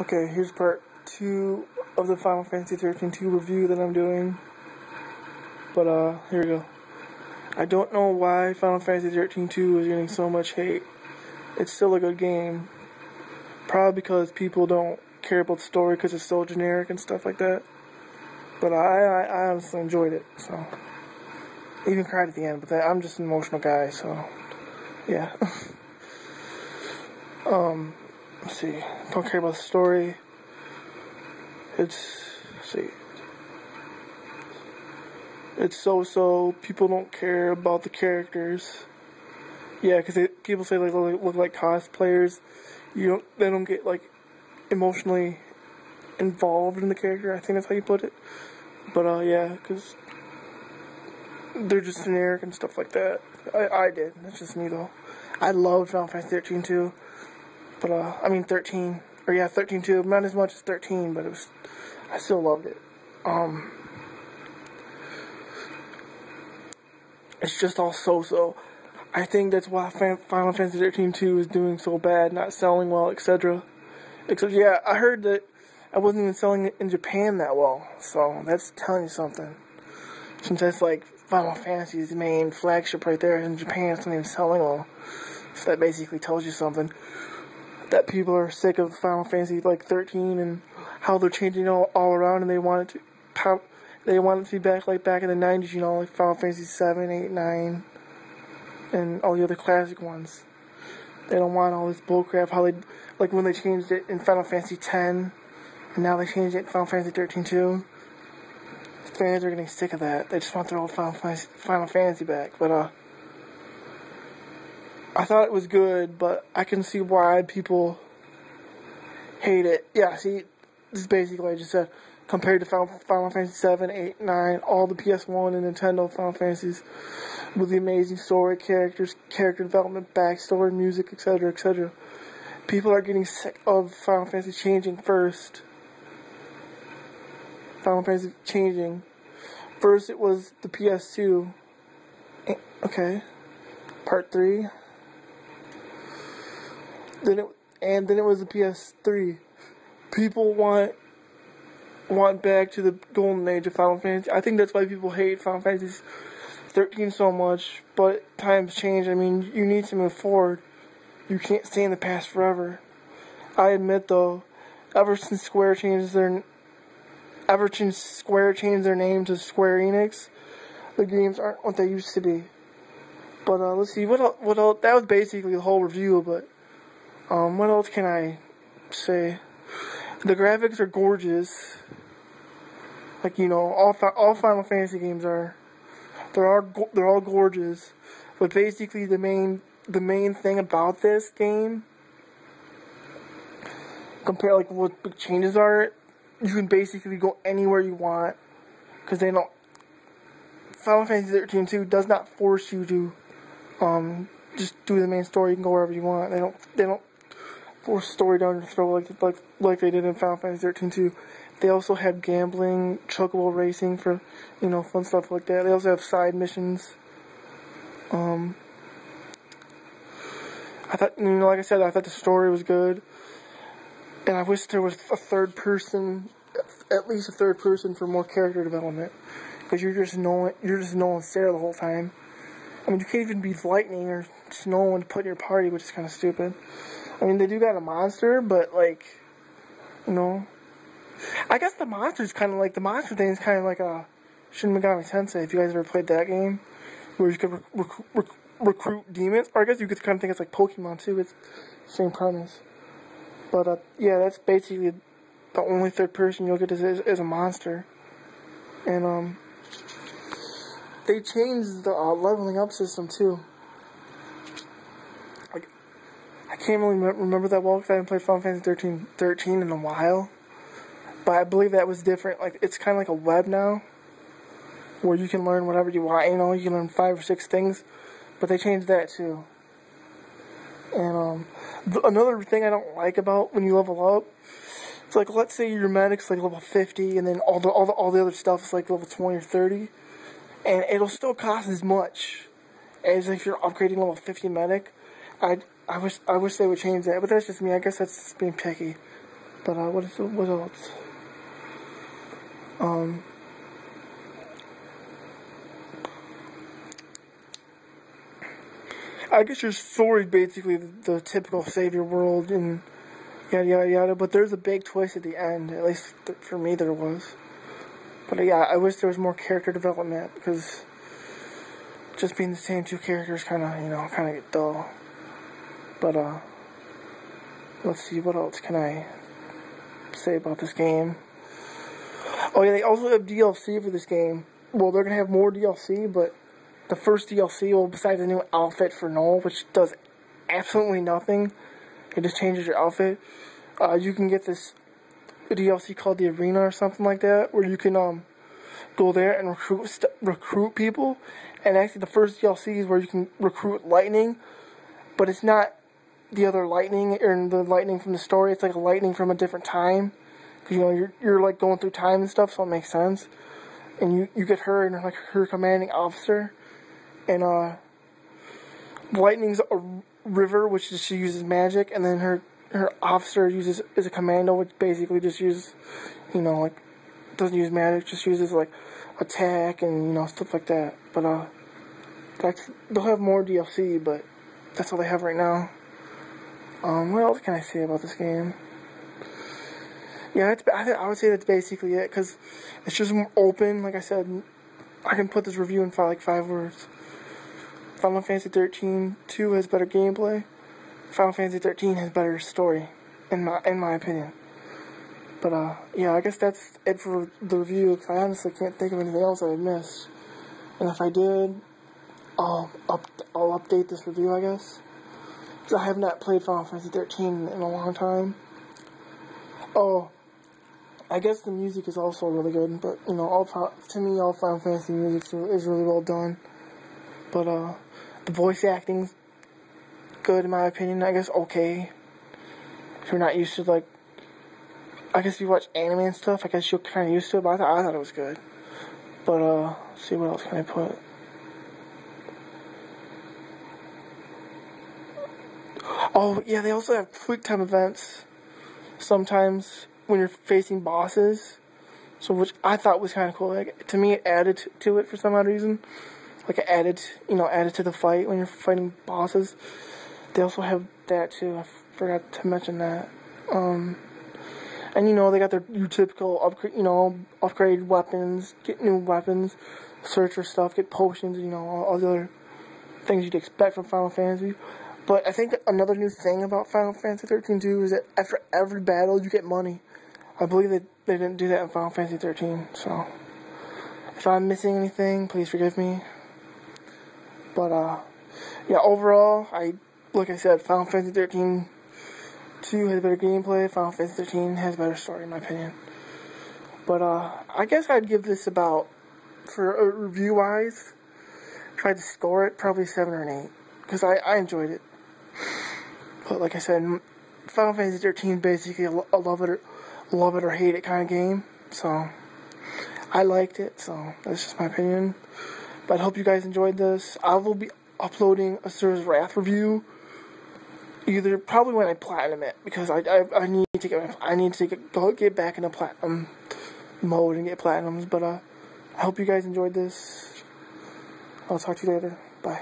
Okay, here's part 2 of the Final Fantasy 13 2 review that I'm doing. But, here we go. I don't know why Final Fantasy 13 2 is getting so much hate. It's still a good game. Probably because people don't care about the story because it's so generic and stuff like that. But I honestly enjoyed it, so. I even cried at the end, but I'm just an emotional guy, so. Yeah. Let's see. Don't care about the story. Let's see. It's so-so. People don't care about the characters. Yeah, because people say like look like cosplayers. They don't get like emotionally involved in the character. I think that's how you put it. But yeah, because they're just generic and stuff like that. I did. That's just me though. I loved Final Fantasy 13 too. But I mean 13. Or yeah, 13 too. Not as much as 13, but I still loved it. It's just all so-so. I think that's why Final Fantasy 13 2 is doing so bad, not selling well, etc. Except, yeah, I heard that I wasn't even selling it in Japan that well, so that's telling you something. Since that's like Final Fantasy's main flagship right there, in Japan it's not even selling well. So that basically tells you something. That people are sick of Final Fantasy like 13 and how they're changing all around, and they want it to be back like back in the 90s, like Final Fantasy 7, 8, 9, and all the other classic ones. They don't want all this bullcrap, how they, like when they changed it in Final Fantasy 10, and now they changed it in Final Fantasy 13 too. Fans are getting sick of that. They just want their old Final Fantasy back. But, I thought it was good, but I can see why people hate it. Yeah, see, this is basically what I just said. Compared to Final Fantasy 7, 8, 9, all the PS1 and Nintendo Final Fantasies, with the amazing story, characters, character development, backstory, music, etc., etc. People are getting sick of Final Fantasy changing first. Final Fantasy changing. First it was the PS2. Okay. Part 3. Then it was the PS3. People want back to the golden age of Final Fantasy. I think that's why people hate Final Fantasy 13 so much, but times change. I mean, you need to move forward. You can't stay in the past forever. I admit though, ever since Square changed their name to Square Enix, the games aren't what they used to be. But let's see, what else? That was basically the whole review, but what else can I say? The graphics are gorgeous. Like, all Final Fantasy games are. They're all gorgeous. But basically the main thing about this game, compare like what big changes are, you can basically go anywhere you want. Because they don't. Final Fantasy 13 2 does not force you to just do the main story. You can go wherever you want. They don't force story down your throat like they did in Final Fantasy 13 2. They also have gambling, chocobo racing for, fun stuff like that. They also have side missions. I thought, like I said, I thought the story was good. And I wish there was a third person, at least a third person for more character development. Because you're just knowing Sarah the whole time. I mean, you can't even be Lightning or just know when to put in your party, which is kind of stupid. I mean, they do got a monster, but I guess the monster thing is kind of like a Shin Megami Tensei, if you guys ever played that game, where you could recruit demons. Or I guess you could kind of think it's like Pokemon too, it's the same premise. But, yeah, that's basically the only third person you'll get is a monster. And, they changed the leveling up system too. Like, I can't really remember that well because I haven't played Final Fantasy 13 in a while. But I believe that was different. Like, it's kind of like a web now, where you can learn whatever you want. You can learn 5 or 6 things. But they changed that too. And another thing I don't like about when you level up, it's like, let's say your medic's like level 50, and then all the other stuff is like level 20 or 30, and it'll still cost as much as if you're upgrading level 50 medic. I wish they would change that, but that's just me. I guess that's just being picky. But what else? I guess your story is basically the typical save your world and yada yada yada. But there's a big twist at the end. At least for me, there was. But yeah, I wish there was more character development because just being the same two characters kind of get dull. But let's see, what else can I say about this game? Oh yeah, they also have DLC for this game. Well, they're gonna have more DLC, but the first DLC, well, besides a new outfit for Noel, which does absolutely nothing, it just changes your outfit. You can get this DLC called the Arena or something like that, where you can go there and recruit people. And actually, the first DLC is where you can recruit Lightning, but it's not the other Lightning or the Lightning from the story. It's like a Lightning from a different time. Because, you're like going through time and stuff, so it makes sense. And you get her and like her commanding officer. And Lightning's a river, which she uses magic, and then her officer is a commando, which basically just uses, like, doesn't use magic, just uses like attack and stuff like that. But they'll have more DLC, but that's all they have right now. What else can I say about this game? Yeah, I would say that's basically it, because it's just more open. Like I said, I can put this review in 5 words. Final Fantasy 13-2 has better gameplay. Final Fantasy 13 has better story, in my opinion. But yeah, I guess that's it for the review, because I honestly can't think of anything else I missed. And if I did, I'll update this review, I guess. Because I have not played Final Fantasy 13 in a long time. Oh, I guess the music is also really good, but to me, all Final Fantasy music is really well done. But the voice acting's good in my opinion. I guess okay. If you're not used to I guess if you watch anime and stuff, I guess you're kind of used to it. But I thought it was good. But let's see, what else can I put? Oh yeah, they also have quick time events sometimes when you're facing bosses, so which I thought was kind of cool. Like, to me, it added to it for some odd reason. Like, it added to the fight when you're fighting bosses. They also have that too. I forgot to mention that. And they got your typical upgrade weapons, get new weapons, search for stuff, get potions, all the other things you'd expect from Final Fantasy. But I think another new thing about Final Fantasy 13 too is that after every battle you get money. I believe that they didn't do that in Final Fantasy 13, so if I'm missing anything, please forgive me. But yeah, overall, like I said, Final Fantasy 13 2 has better gameplay. Final Fantasy 13 has better story, in my opinion. But I guess I'd give this about, for review wise, tried to score it probably 7 or an 8, because I enjoyed it. But like I said, Final Fantasy 13 basically a love it or hate it kind of game. So I liked it. So that's just my opinion. But I hope you guys enjoyed this. I will be uploading a Asura's Wrath review probably when I platinum it, because I need to get back into platinum mode and get platinums. But I hope you guys enjoyed this. I'll talk to you later. Bye.